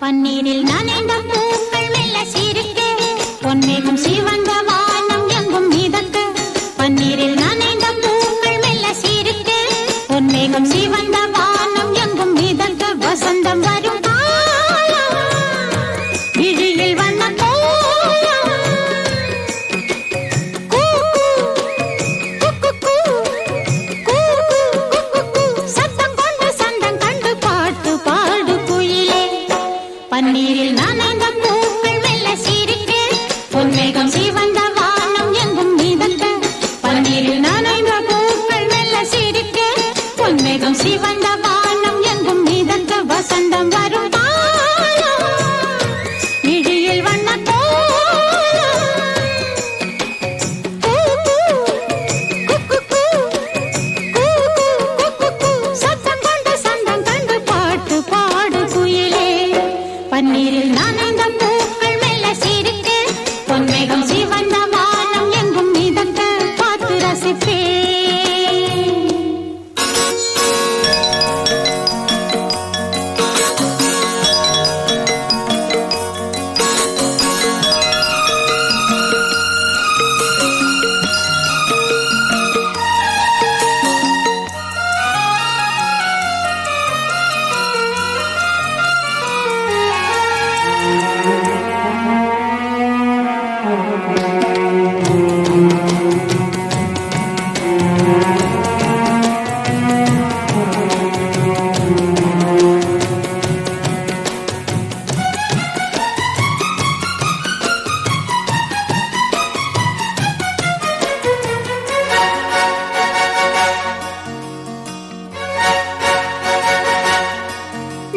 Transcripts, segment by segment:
பன்னீரில் நனைந்த பூக்கள் மெல்ல சிரிக்க பொன்மேகம் சிவந்த வானம் எங்கும் மிதக்க பன்னீரில் நனைந்த பூக்கள் மெல்ல சிரிக்க பொன்மேகம் சிவந்த வானம் எங்கும் மிதக்க வசந்தம் வரும் காலம் விழியில் வண்ண கோலம் கூ கூ கூ கூ கூ சத்தம் கொண்டு சந்தம் கண்டு பாட்டு பாடு குயிலே பன்னீரில் நனைந்த பூக்கள் மெல்ல சிரிக்க பொன்மேகம் சிவந்த வானம் எங்கும் மிதக்க பன்னீரில் நனைந்த பூக்கள் மெல்ல சிரிக்க பொன்மேகம் சிவந்த வானம் எங்கும் மிதக்க வசந்தம் வரும் காலம் விழியில் வண்ண கோலம் கூ கூ கூ கூ சத்தம் கொண்டு சந்தம் கண்டு பாட்டு பாடு குயிலே பன்னீரில் நனைந்த பூக்கள் மெல்ல சிரிக்க பொன்மேகம் சிவந்த வானம் எங்கும் மிதக்க பார்த்து ரசிப்பேன்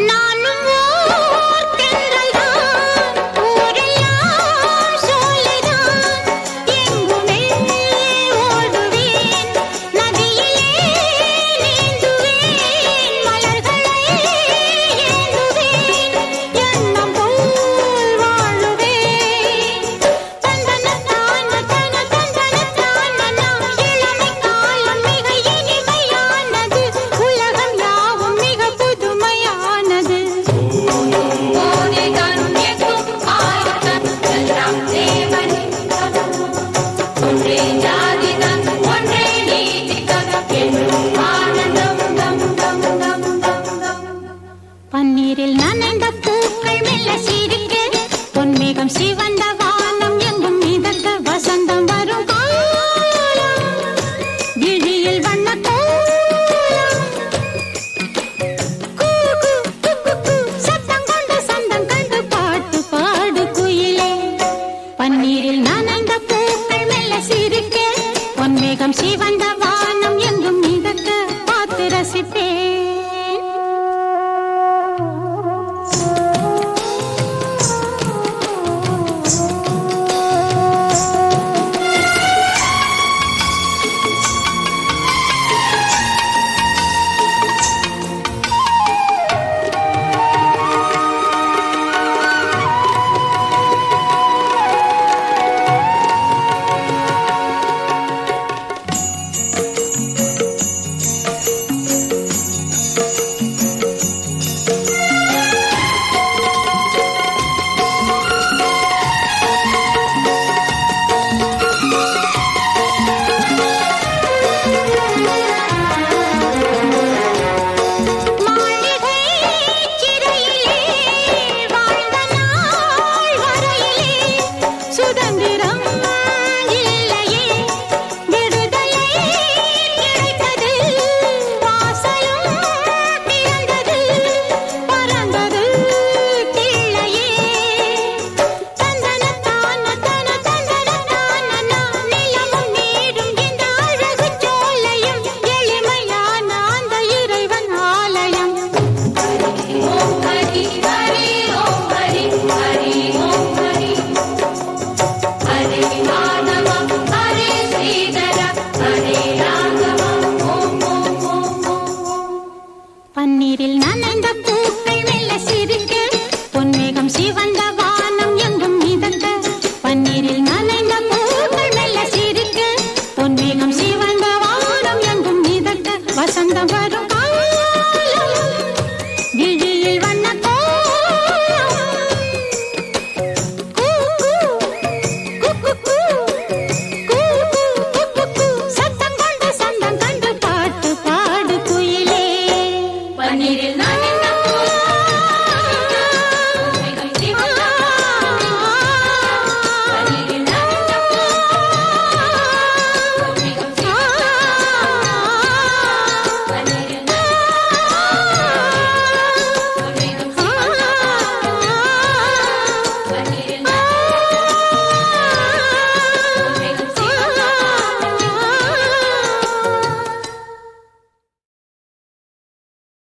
நானும் ஓர் தென்றல்தான் ஊரெல்லாம் சோலைதான் எங்குமே ஓடுவேன் நதியிலே நீந்துவேன் மலர்களை ஏந்துவேன் எண்ணம் போல் வாழுவேன் தந்தனத்தான தன தந்தனத்தான இளமை காலம் மிக இனிமையானது உலகம் யாவும் மிக புதுமையானது ஓனே கண்ணியக்கும் ஆயத்தன் எல்லாம் தேவனின் ஒன்றே ஜாதிதான் ஒன்றே நீதிதான் என்றும் ஆனந்தம் தம் தம் தம் தம் பன்னீரில் நனைந்த பூக்கள் மெல்ல சிரிக்க பொன்மேகம் சிவந்த வானம் எங்கும் மிதக்க வசந்தம் வரும் காலம் விழியில் வண்ண கோலம் கூ கூ சத்தம் கொண்டு சந்தம் கண்டு பாட்டு பாடு குயிலே பன்னீரில் நனைந்த பூக்கள் மெல்ல சிரிக்க பொன்மேகம் சிவந்த வானம் எங்கும் மிதக்க பார்த்து ரசிப்பேன் பன்னீரில்